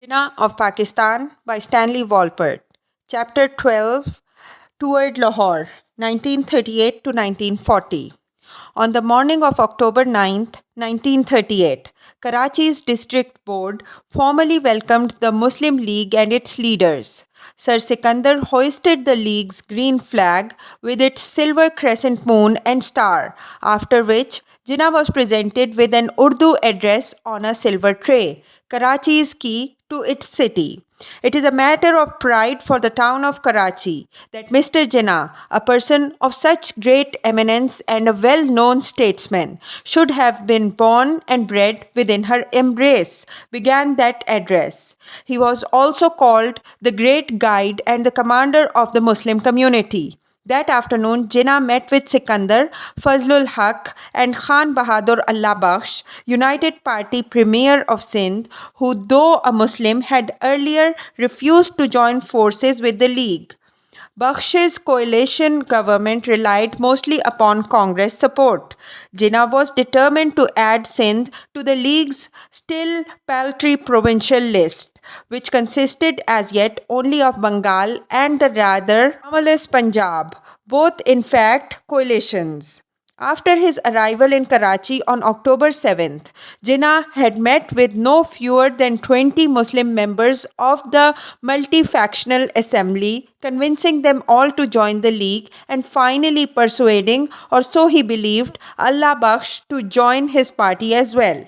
Jinnah of Pakistan by Stanley Wolpert. Chapter 12 Toward Lahore, 1938 to 1940. On the morning of October 9th, 1938, Karachi's district board formally welcomed the Muslim League and its leaders. Sir Sikandar hoisted the League's green flag with its silver crescent moon and star, after which Jinnah was presented with an Urdu address on a silver tray, Karachi's key to its city. It is a matter of pride for the town of Karachi that Mr. Jinnah, a person of such great eminence and a well known statesman, should have been born and bred within her embrace, began that address. He was also called the great guide and the commander of the Muslim community. That afternoon, Jinnah met with Sikandar, Fazlul Haq, and Khan Bahadur Allah Bakhsh, United Party Premier of Sindh, who, though a Muslim, had earlier refused to join forces with the League. Bakhsh's coalition government relied mostly upon Congress support. Jinnah was determined to add Sindh to the League's still paltry provincial list, which consisted as yet only of Bengal and the rather anomalous Punjab, both in fact coalitions. After his arrival in Karachi on October 7th, Jinnah had met with no fewer than 20 Muslim members of the multi-factional assembly, convincing them all to join the League and finally persuading, or so he believed, Allah Bakhsh to join his party as well.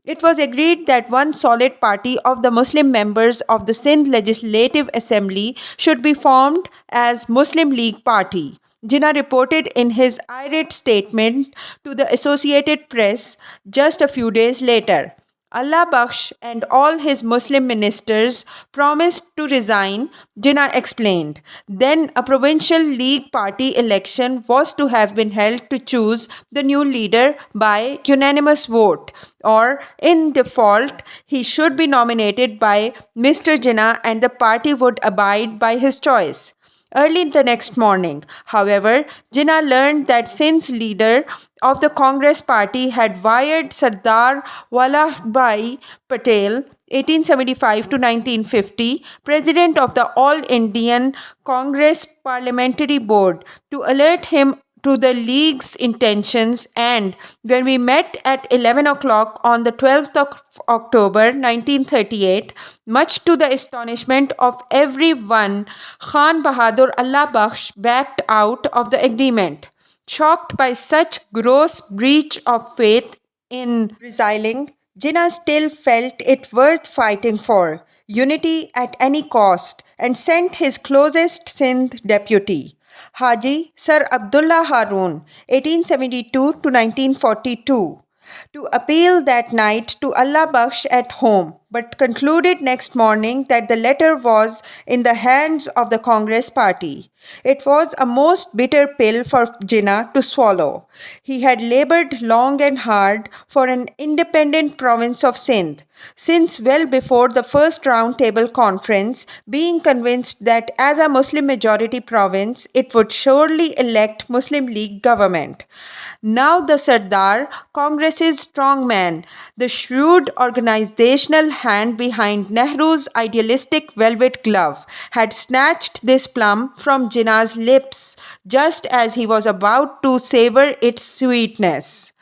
It was agreed that one solid party of the Muslim members of the Sindh Legislative Assembly should be formed as Muslim League Party. Jinnah reported in his irate statement to the Associated Press just a few days later. Allah Bakhsh and all his Muslim ministers promised to resign, Jinnah explained. Then a provincial league party election was to have been held to choose the new leader by unanimous vote, or in default, he should be nominated by Mr. Jinnah and the party would abide by his choice. Early the next morning, however, Jinnah learned that Sindh's leader of the Congress party had wired Sardar Vallabhbhai Patel, 1875 to 1950, president of the All Indian Congress Parliamentary Board, to alert him to the League's intentions, and when we met at 11 o'clock on the 12th of October 1938, much to the astonishment of everyone, Khan Bahadur Allah Bakhsh backed out of the agreement. Shocked by such gross breach of faith in resigning, Jinnah still felt it worth fighting for, unity at any cost, and sent his closest Sindh deputy, Haji Sir Abdullah Haroon, 1872 to 1942, to appeal that night to Allah Bakhsh at home, but concluded next morning that the letter was in the hands of the Congress party. It was a most bitter pill for Jinnah to swallow. He had labored long and hard for an independent province of Sindh, since well before the first round table conference, being convinced that as a Muslim majority province it would surely elect Muslim League government. Now the Sardar, Congress's strongman, the shrewd organizational hand behind Nehru's idealistic velvet glove, had snatched this plum from Jinnah's lips just as he was about to savor its sweetness.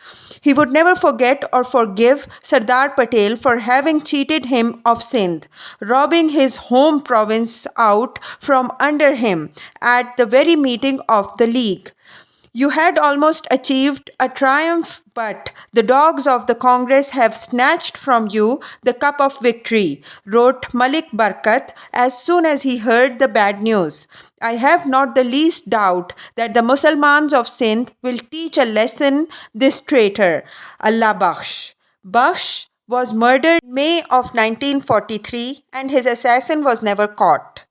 He would never forget or forgive Sardar Patel for having cheated him of Sindh, robbing his home province out from under him at the very meeting of the League. You had almost achieved a triumph, but the dogs of the Congress have snatched from you the cup of victory, wrote Malik Barkat as soon as he heard the bad news. I have not the least doubt that the Mussalmans of Sindh will teach a lesson this traitor, Allah Bakhsh. Bakhsh was murdered in May of 1943 and his assassin was never caught.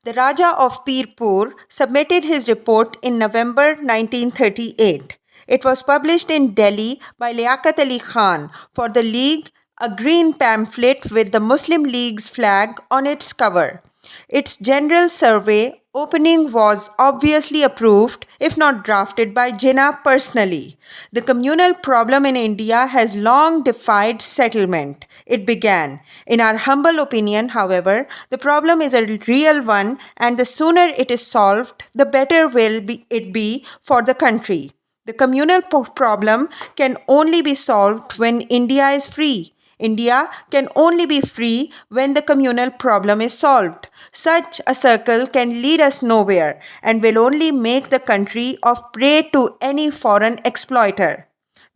The Raja of Pirpur submitted his report in November 1938. It was published in Delhi by Liaquat Ali Khan for the League, a green pamphlet with the Muslim League's flag on its cover. Its general survey opening was obviously approved, if not drafted, by Jinnah personally. The communal problem in India has long defied settlement. It began. In our humble opinion, however, the problem is a real one, and the sooner it is solved, the better will it be for the country. The communal problem can only be solved when India is free. India can only be free when the communal problem is solved. Such a circle can lead us nowhere and will only make the country of prey to any foreign exploiter.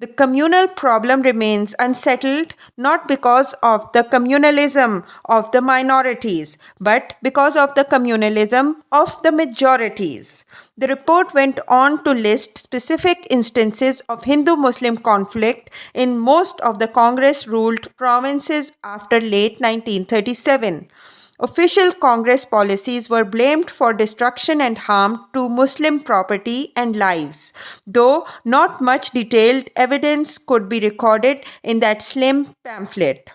The communal problem remains unsettled not because of the communalism of the minorities, but because of the communalism of the majorities. The report went on to list specific instances of Hindu Muslim conflict in most of the Congress ruled provinces after late 1937. Official Congress policies were blamed for destruction and harm to Muslim property and lives, though not much detailed evidence could be recorded in that slim pamphlet.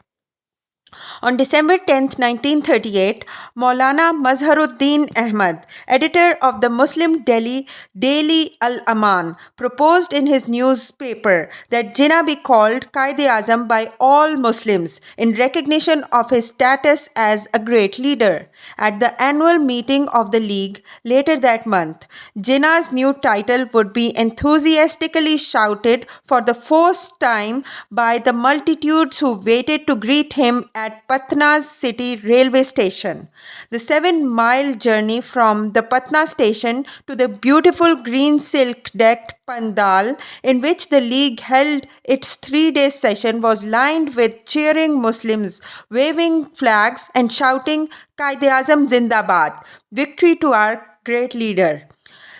On December 10, 1938, Maulana Mazharuddin Ahmad, editor of the Muslim Delhi Daily Al-Aman, proposed in his newspaper that Jinnah be called Qaid-e-Azam by all Muslims in recognition of his status as a great leader. At the annual meeting of the League later that month, Jinnah's new title would be enthusiastically shouted for the first time by the multitudes who waited to greet him at Patna's city railway station. The 7-mile journey from the Patna station to the beautiful green silk decked pandal in which the League held its 3-day session was lined with cheering Muslims, waving flags and shouting Qaid-e-Azam Zindabad, victory to our great leader.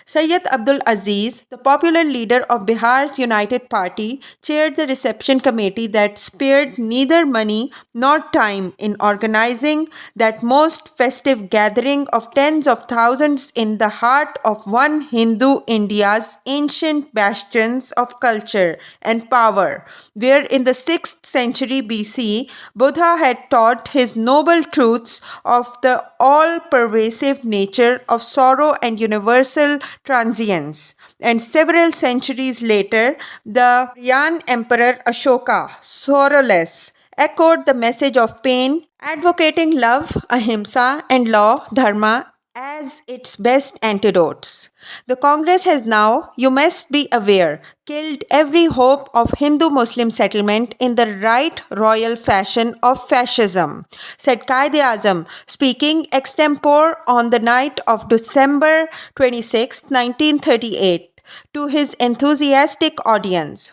Syed Abdul Aziz, the popular leader of Bihar's United Party, chaired the reception committee that spared neither money nor time in organizing that most festive gathering of tens of thousands in the heart of one Hindu India's ancient bastions of culture and power, where in the 6th century BC, Buddha had taught his noble truths of the all-pervasive nature of sorrow and universal transience. And several centuries later, the Aryan Emperor Ashoka, sorrowless, echoed the message of pain, advocating love, ahimsa, and law, dharma, as its best antidotes. The Congress has now, you must be aware, killed every hope of Hindu-Muslim settlement in the right royal fashion of fascism, said Qaid-e-Azam, speaking extempore on the night of December 26, 1938, to his enthusiastic audience.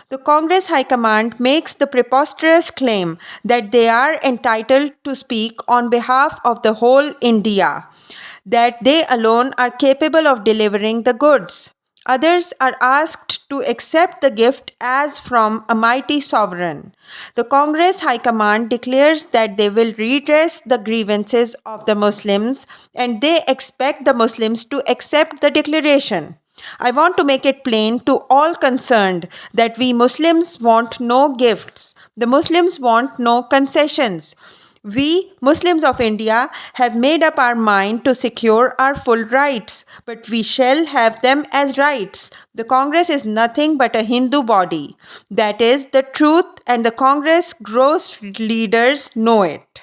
The Congress High Command makes the preposterous claim that they are entitled to speak on behalf of the whole India, that they alone are capable of delivering the goods. Others are asked to accept the gift as from a mighty sovereign. The Congress High Command declares that they will redress the grievances of the Muslims and they expect the Muslims to accept the declaration. I want to make it plain to all concerned that we Muslims want no gifts. The Muslims want no concessions. We, Muslims of India, have made up our mind to secure our full rights, but we shall have them as rights. The Congress is nothing but a Hindu body. That is the truth, and the Congress gross leaders know it.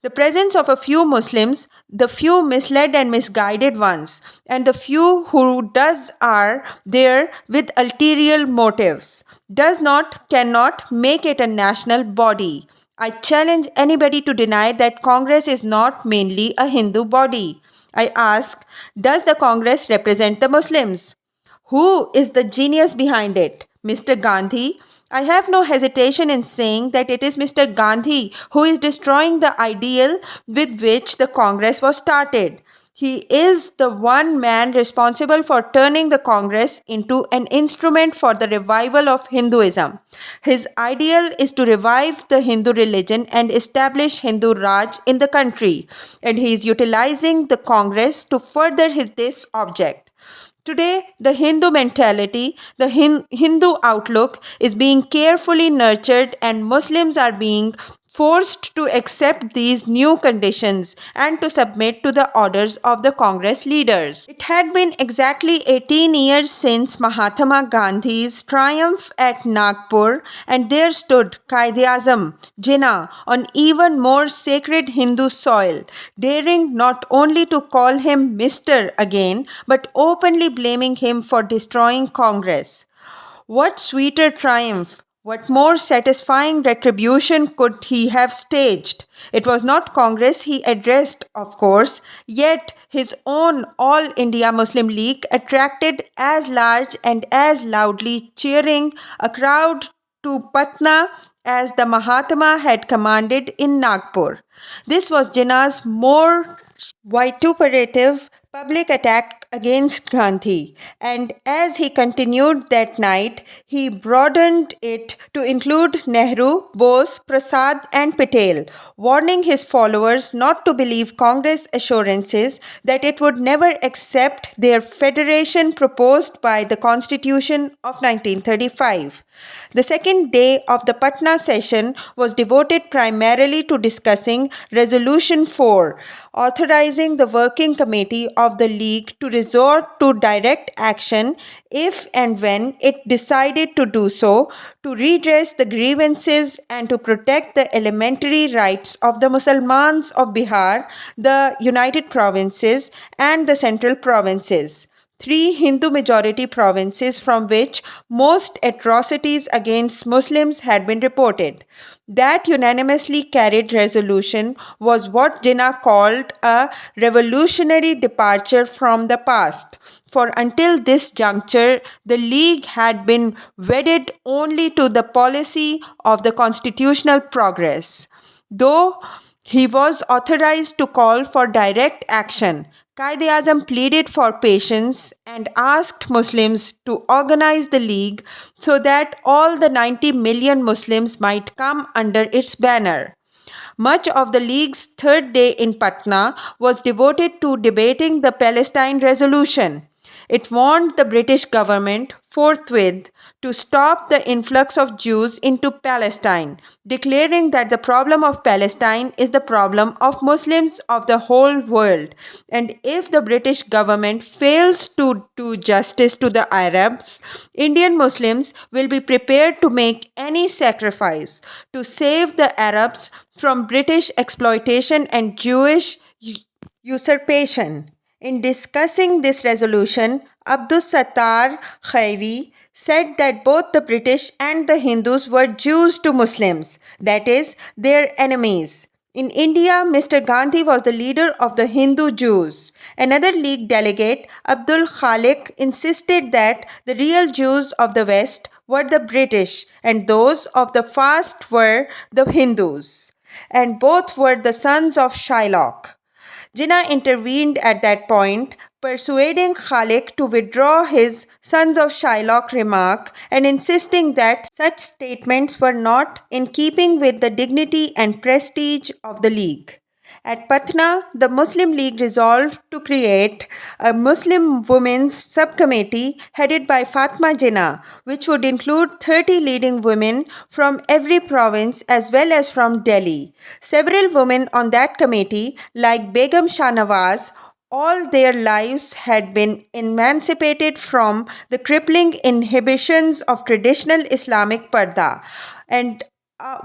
The presence of a few Muslims, the few misled and misguided ones, and the few who are there with ulterior motives, cannot make it a national body. I challenge anybody to deny that Congress is not mainly a Hindu body. I ask, does the Congress represent the Muslims? Who is the genius behind it? Mr. Gandhi? I have no hesitation in saying that it is Mr. Gandhi who is destroying the ideal with which the Congress was started. He is the one man responsible for turning the Congress into an instrument for the revival of Hinduism. His ideal is to revive the Hindu religion and establish Hindu Raj in the country, and he is utilizing the Congress to further this object. Today, the Hindu mentality, the Hindu outlook is being carefully nurtured and Muslims are being forced to accept these new conditions and to submit to the orders of the Congress leaders. It had been exactly 18 years since Mahatma Gandhi's triumph at Nagpur, and there stood Quaid-e-Azam Jinnah on even more sacred Hindu soil, daring not only to call him Mr. again, but openly blaming him for destroying Congress. What sweeter triumph, what more satisfying retribution could he have staged? It was not Congress he addressed, of course, yet his own All India Muslim League attracted as large and as loudly cheering a crowd to Patna as the Mahatma had commanded in Nagpur. This was Jinnah's more vituperative public attack against Gandhi, and as he continued that night, he broadened it to include Nehru, Bose, Prasad, and Patel, warning his followers not to believe Congress assurances that it would never accept their federation proposed by the Constitution of 1935. The second day of the Patna session was devoted primarily to discussing Resolution 4, authorizing the Working Committee of the League to resort to direct action if and when it decided to do so, to redress the grievances and to protect the elementary rights of the Mussalmans of Bihar, the United Provinces, and the Central Provinces, three Hindu majority provinces from which most atrocities against Muslims had been reported. That unanimously carried resolution was what Jinnah called a revolutionary departure from the past. For until this juncture, the League had been wedded only to the policy of the constitutional progress. Though he was authorized to call for direct action, Quaid-e-Azam pleaded for patience and asked Muslims to organize the League so that all the 90 million Muslims might come under its banner. Much of the League's third day in Patna was devoted to debating the Palestine resolution. It warned the British government forthwith to stop the influx of Jews into Palestine, declaring that the problem of Palestine is the problem of Muslims of the whole world. And if the British government fails to do justice to the Arabs, Indian Muslims will be prepared to make any sacrifice to save the Arabs from British exploitation and Jewish usurpation. In discussing this resolution, Abdus Sattar Khairi said that both the British and the Hindus were Jews to Muslims, that is, their enemies. In India, Mr. Gandhi was the leader of the Hindu Jews. Another League delegate, Abdul Khalik, insisted that the real Jews of the West were the British and those of the Fast were the Hindus, and both were the sons of Shylock. Jinnah intervened at that point, persuading Khalik to withdraw his Sons of Shylock remark and insisting that such statements were not in keeping with the dignity and prestige of the League. At Patna, the Muslim League resolved to create a Muslim Women's Subcommittee headed by Fatma Jinnah, which would include 30 leading women from every province as well as from Delhi. Several women on that committee, like Begum Shahnawaz, all their lives had been emancipated from the crippling inhibitions of traditional Islamic parda and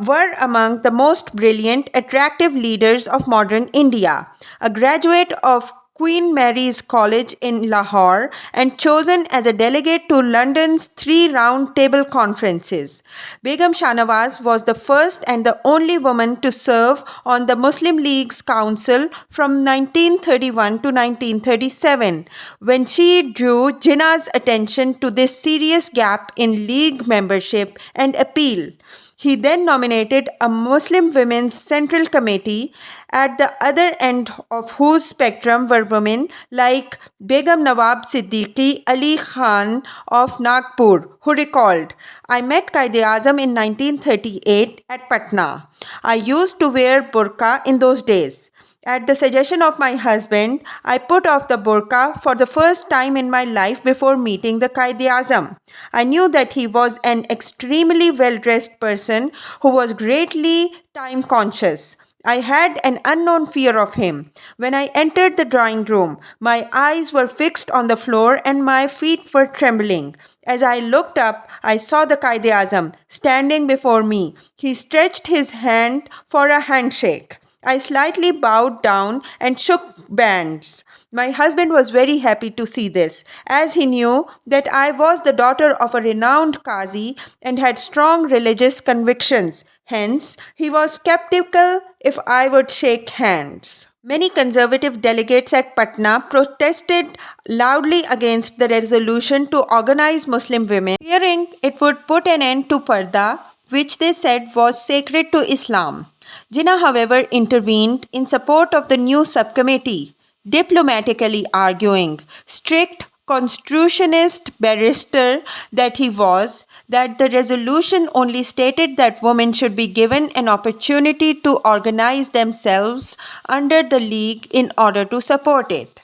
were among the most brilliant, attractive leaders of modern India. A graduate of Queen Mary's College in Lahore and chosen as a delegate to London's 3 round table conferences. Begum Shahnawaz was the first and the only woman to serve on the Muslim League's council from 1931 to 1937, when she drew Jinnah's attention to this serious gap in League membership and appeal. He then nominated a Muslim Women's Central Committee, at the other end of whose spectrum were women like Begum Nawab Siddiqui Ali Khan of Nagpur, who recalled, "I met Quaid-e-Azam in 1938 at Patna. I used to wear burqa in those days. At the suggestion of my husband, I put off the burqa for the first time in my life before meeting the Quaid-e-Azam. I knew that he was an extremely well-dressed person who was greatly time conscious. I had an unknown fear of him. When I entered the drawing room, my eyes were fixed on the floor and my feet were trembling. As I looked up, I saw the Quaid-e-Azam standing before me. He stretched his hand for a handshake. I slightly bowed down and shook hands. My husband was very happy to see this, as he knew that I was the daughter of a renowned Qazi and had strong religious convictions. Hence, he was skeptical if I would shake hands. Many conservative delegates at Patna protested loudly against the resolution to organize Muslim women, fearing it would put an end to Parda, which they said was sacred to Islam. Jinnah, however, intervened in support of the new subcommittee, diplomatically arguing, strict constitutionist barrister that he was, that the resolution only stated that women should be given an opportunity to organize themselves under the League in order to support it.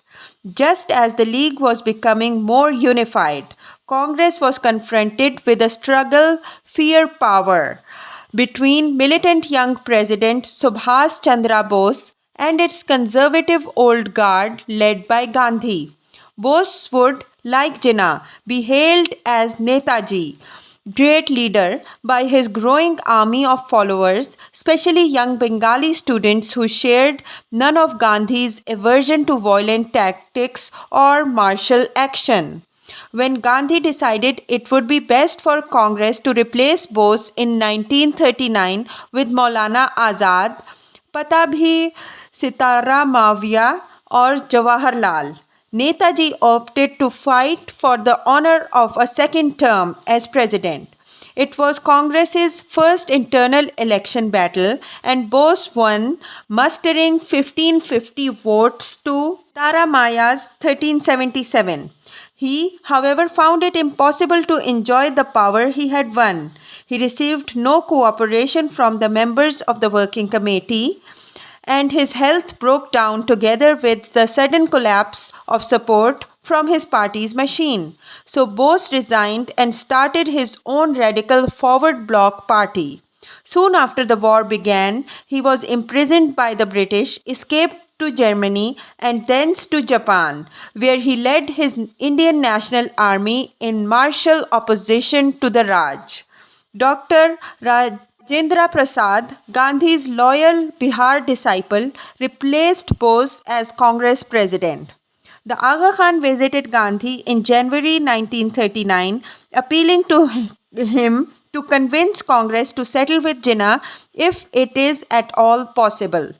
Just as the League was becoming more unified, Congress was confronted with a struggle fear power between militant young President Subhas Chandra Bose and its conservative old guard led by Gandhi. Bose would, like Jinnah, be hailed as Netaji, great leader, by his growing army of followers, especially young Bengali students who shared none of Gandhi's aversion to violent tactics or martial action. When Gandhi decided it would be best for Congress to replace Bose in 1939 with Maulana Azad, Patabhi Sitara Mavia or Jawaharlal, Netaji opted to fight for the honor of a second term as president. It was Congress's first internal election battle and Bose won, mustering 1550 votes to Taramaya's 1377. He, however, found it impossible to enjoy the power he had won. He received no cooperation from the members of the working committee, and his health broke down together with the sudden collapse of support from his party's machine. So Bose resigned and started his own radical forward bloc party. Soon after the war began, he was imprisoned by the British, escaped to Germany and thence to Japan, where he led his Indian National Army in martial opposition to the Raj. Dr. Rajendra Prasad, Gandhi's loyal Bihar disciple, replaced Bose as Congress president. The Aga Khan visited Gandhi in January 1939, appealing to him to convince Congress to settle with Jinnah if it is at all possible.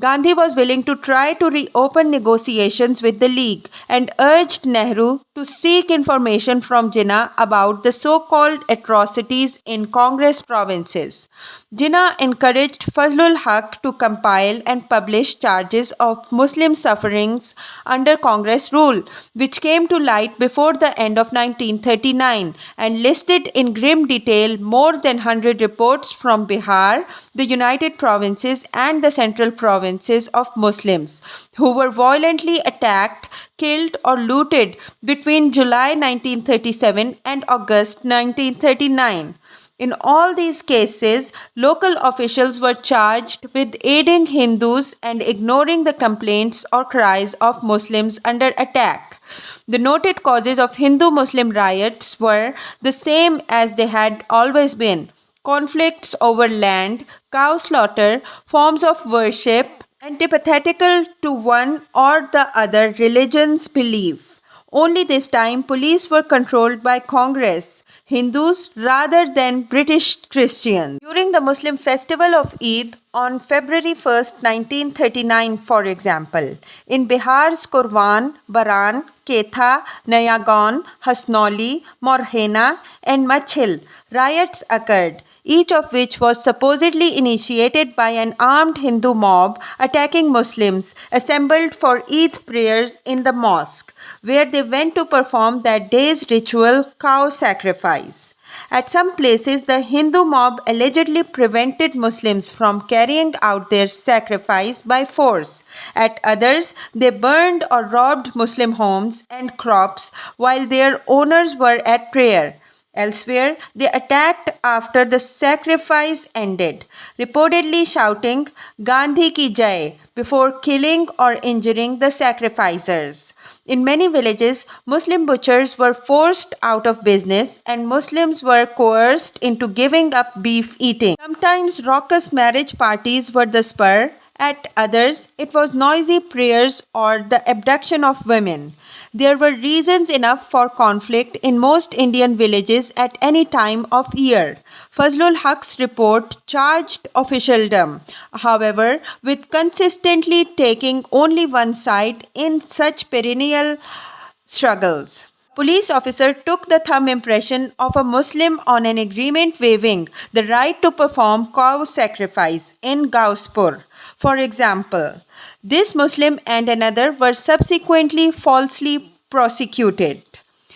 Gandhi was willing to try to reopen negotiations with the League and urged Nehru to seek information from Jinnah about the so-called atrocities in Congress provinces. Jinnah encouraged Fazlul Haq to compile and publish charges of Muslim sufferings under Congress rule, which came to light before the end of 1939 and listed in grim detail more than 100 reports from Bihar, the United Provinces and the Central Provinces of Muslims who were violently attacked, killed or looted between July 1937 and August 1939. In all these cases, local officials were charged with aiding Hindus and ignoring the complaints or cries of Muslims under attack. The noted causes of Hindu-Muslim riots were the same as they had always been: conflicts over land, cow slaughter, forms of worship, antithetical to one or the other religion's belief. Only this time, police were controlled by Congress, Hindus rather than British Christians. During the Muslim festival of Eid on February 1st, 1939, for example, in Bihar's Kurwan, Baran, Ketha, Nayagon, Hasnoli, Morhena, and Machil, riots occurred, each of which was supposedly initiated by an armed Hindu mob attacking Muslims assembled for Eid prayers in the mosque, where they went to perform that day's ritual cow sacrifice. At some places, the Hindu mob allegedly prevented Muslims from carrying out their sacrifice by force. At others, they burned or robbed Muslim homes and crops while their owners were at prayer. Elsewhere, they attacked after the sacrifice ended, reportedly shouting Gandhi ki Jai before killing or injuring the sacrificers. In many villages, Muslim butchers were forced out of business and Muslims were coerced into giving up beef eating. Sometimes raucous marriage parties were the spur, at others, it was noisy prayers or the abduction of women. There were reasons enough for conflict in most Indian villages at any time of year. Fazlul Haq's report charged officialdom, however, with consistently taking only one side in such perennial struggles. Police officer took the thumb impression of a Muslim on an agreement waiving the right to perform cow sacrifice in Gauspur. For example, this Muslim and another were subsequently falsely prosecuted.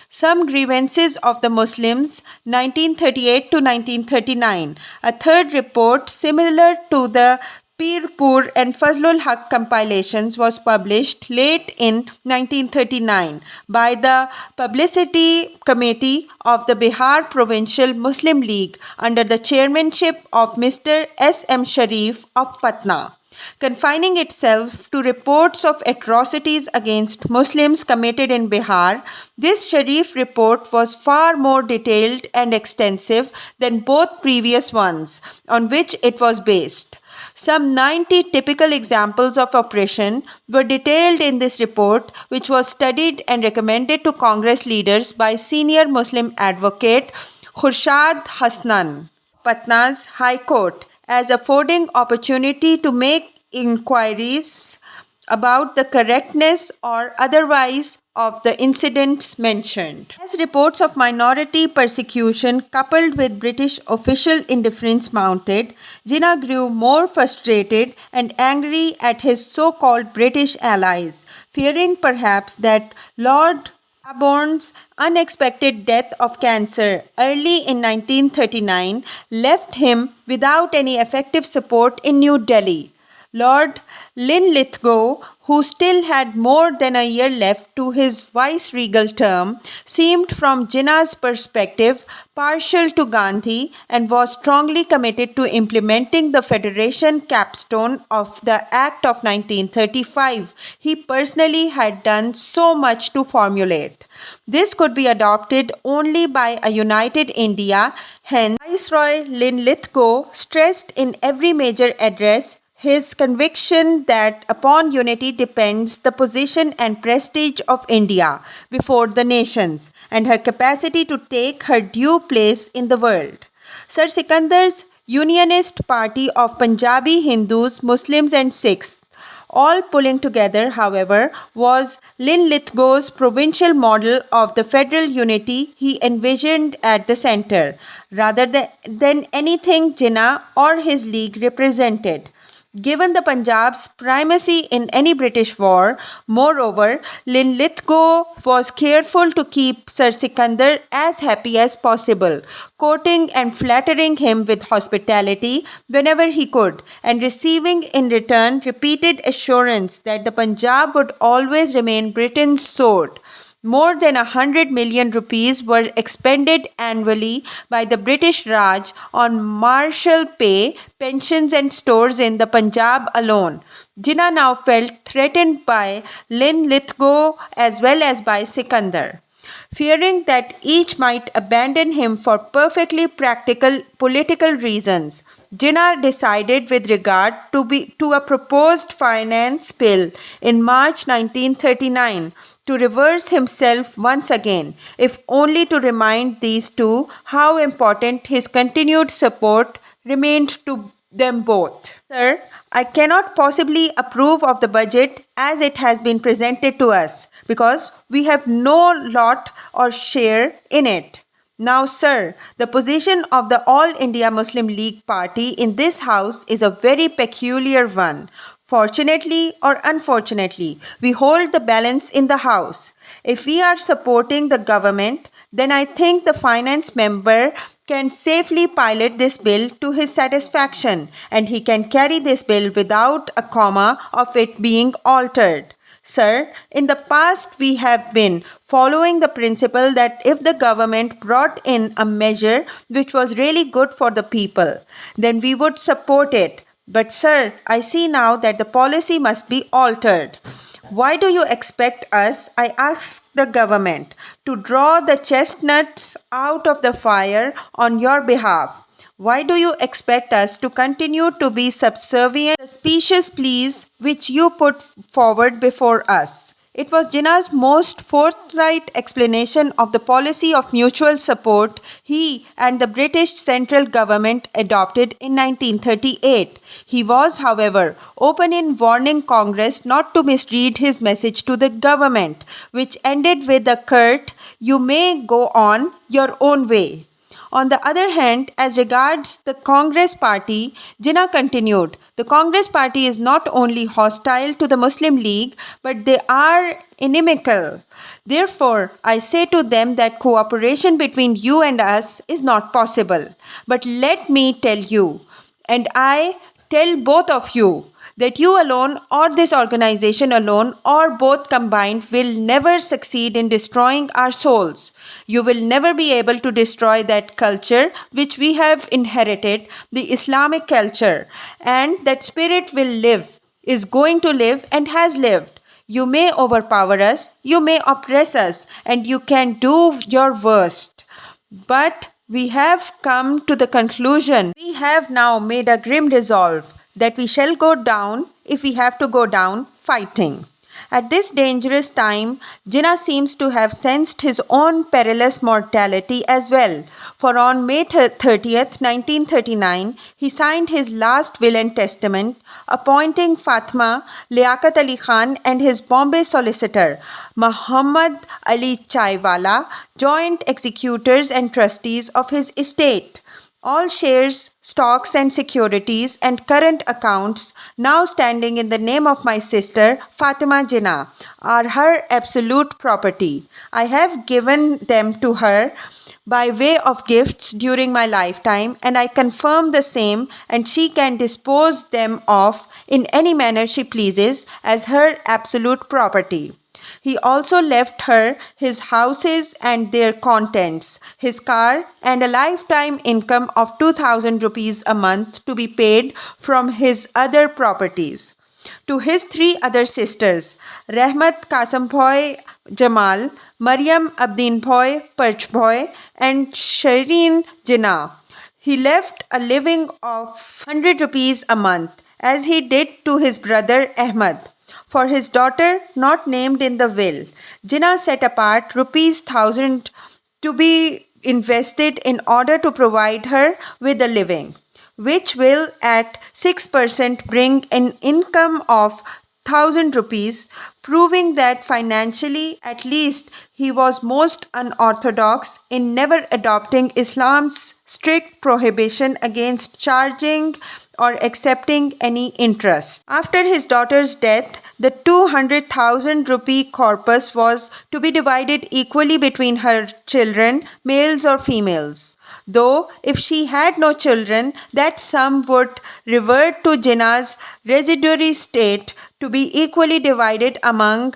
Some grievances of the Muslims 1938 to 1939. A third report similar to the Pirpur and Fazlul Haq compilations was published late in 1939 by the Publicity Committee of the Bihar Provincial Muslim League under the chairmanship of Mr. S. M. Sharif of Patna. Confining itself to reports of atrocities against Muslims committed in Bihar, this Sharif report was far more detailed and extensive than both previous ones on which it was based. Some 90 typical examples of oppression were detailed in this report, which was studied and recommended to Congress leaders by senior Muslim advocate Khurshad Hasnan, Patna's High Court, as affording opportunity to make inquiries about the correctness or otherwise of the incidents mentioned. As reports of minority persecution coupled with British official indifference mounted, Jinnah grew more frustrated and angry at his so-called British allies, fearing perhaps that Lord Aborn's unexpected death of cancer early in 1939 left him without any effective support in New Delhi. Lord Linlithgow, who still had more than a year left to his viceregal term, seemed from Jinnah's perspective partial to Gandhi and was strongly committed to implementing the federation capstone of the Act of 1935 he personally had done so much to formulate. This could be adopted only by a united India. Hence, Viceroy Linlithgow stressed in every major address his conviction that upon unity depends the position and prestige of India before the nations and her capacity to take her due place in the world. Sir Sikandar's Unionist Party of Punjabi Hindus, Muslims and Sikhs, all pulling together, however, was Linlithgow's provincial model of the federal unity he envisioned at the centre, rather than anything Jinnah or his league represented. Given the Punjab's primacy in any British war, moreover, Linlithgow was careful to keep Sir Sikandar as happy as possible, courting and flattering him with hospitality whenever he could, and receiving in return repeated assurance that the Punjab would always remain Britain's sword. More than 100 million rupees were expended annually by the British Raj on martial pay, pensions and stores in the Punjab alone. Jinnah now felt threatened by Linlithgow as well as by Sikandar. Fearing that each might abandon him for perfectly practical political reasons, Jinnah decided with regard to a proposed finance bill in March 1939 to reverse himself once again, if only to remind these two how important his continued support remained to them both. Sir, I cannot possibly approve of the budget as it has been presented to us because we have no lot or share in it. Now, sir, the position of the All India Muslim League Party in this house is a very peculiar one. Fortunately or unfortunately, we hold the balance in the house. If we are supporting the government, then I think the finance member can safely pilot this bill to his satisfaction, and he can carry this bill without a comma of it being altered. Sir, in the past we have been following the principle that if the government brought in a measure which was really good for the people, then we would support it. But sir, I see now that the policy must be altered. Why do you expect us, I ask the government, to draw the chestnuts out of the fire on your behalf? Why do you expect us to continue to be subservient to the specious pleas which you put forward before us? It was Jinnah's most forthright explanation of the policy of mutual support he and the British central government adopted in 1938. He was, however, open in warning Congress not to misread his message to the government, which ended with a curt, "You may go on your own way." On the other hand, as regards the Congress Party, Jinnah continued, the Congress Party is not only hostile to the Muslim League, but they are inimical. Therefore, I say to them that cooperation between you and us is not possible. But let me tell you, and I tell both of you, that you alone or this organization alone or both combined will never succeed in destroying our souls. You will never be able to destroy that culture which we have inherited, the Islamic culture, and that spirit will live, is going to live, and has lived. You may overpower us, you may oppress us, and you can do your worst. But we have come to the conclusion, we have now made a grim resolve that we shall go down, if we have to go down, fighting. At this dangerous time, Jinnah seems to have sensed his own perilous mortality as well, for on May 30th, 1939, he signed his last will and testament, appointing Fatima Liaquat Ali Khan and his Bombay solicitor, Muhammad Ali Chaiwala, joint executors and trustees of his estate. All shares, stocks and securities and current accounts now standing in the name of my sister Fatima Jinnah are her absolute property. I have given them to her by way of gifts during my lifetime, and I confirm the same, and she can dispose them of in any manner she pleases as her absolute property. He also left her his houses and their contents, his car, and a lifetime income of 2,000 rupees a month to be paid from his other properties. To his three other sisters, Rahmat Kasim-bhoi Jamal, Maryam Abdin-bhoi Parch-bhoi, and Shireen Jinnah, he left a living of 100 rupees a month, as he did to his brother Ahmad. For his daughter, not named in the will, Jinnah set apart rupees 1,000 to be invested in order to provide her with a living, which will at 6% bring an income of 1,000 rupees, proving that financially at least he was most unorthodox in never adopting Islam's strict prohibition against charging or accepting any interest. After his daughter's death, the 200,000 rupee corpus was to be divided equally between her children, males or females. Though, if she had no children, that sum would revert to Jinnah's residuary state to be equally divided among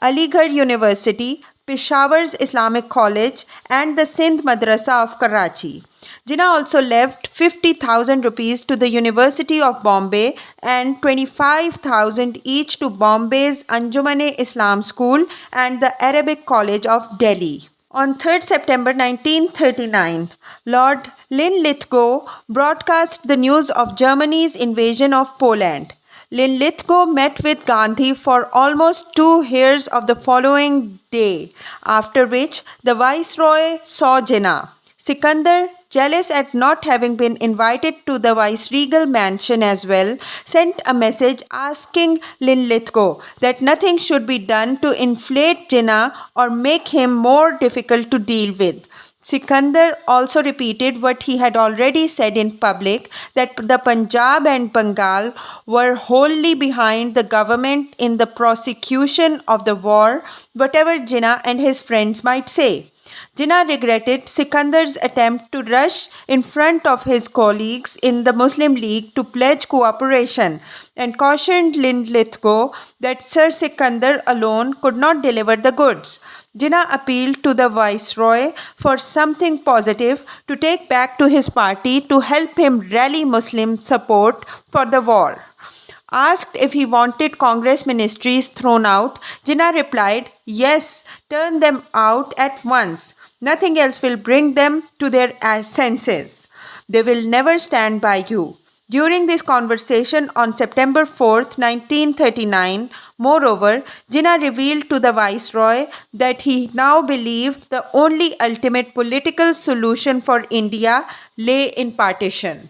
Aligarh University, Peshawar's Islamic College, and the Sindh Madrasa of Karachi. Jinnah also left 50,000 rupees to the University of Bombay and 25,000 each to Bombay's Anjuman-e-Islam School and the Arabic College of Delhi. On 3rd September 1939, Lord Linlithgow broadcast the news of Germany's invasion of Poland. Linlithgow met with Gandhi for almost 2 years of the following day, after which the Viceroy saw Jinnah. Sikandar, jealous at not having been invited to the viceregal mansion as well, sent a message asking Linlithgow that nothing should be done to inflate Jinnah or make him more difficult to deal with. Sikandar also repeated what he had already said in public, that the Punjab and Bengal were wholly behind the government in the prosecution of the war, whatever Jinnah and his friends might say. Jinnah regretted Sikandar's attempt to rush in front of his colleagues in the Muslim League to pledge cooperation and cautioned Linlithgow that Sir Sikandar alone could not deliver the goods. Jinnah appealed to the Viceroy for something positive to take back to his party to help him rally Muslim support for the war. Asked if he wanted Congress ministries thrown out, Jinnah replied, "Yes, turn them out at once. Nothing else will bring them to their senses. They will never stand by you." During this conversation on September 4th, 1939, moreover, Jinnah revealed to the Viceroy that he now believed the only ultimate political solution for India lay in partition.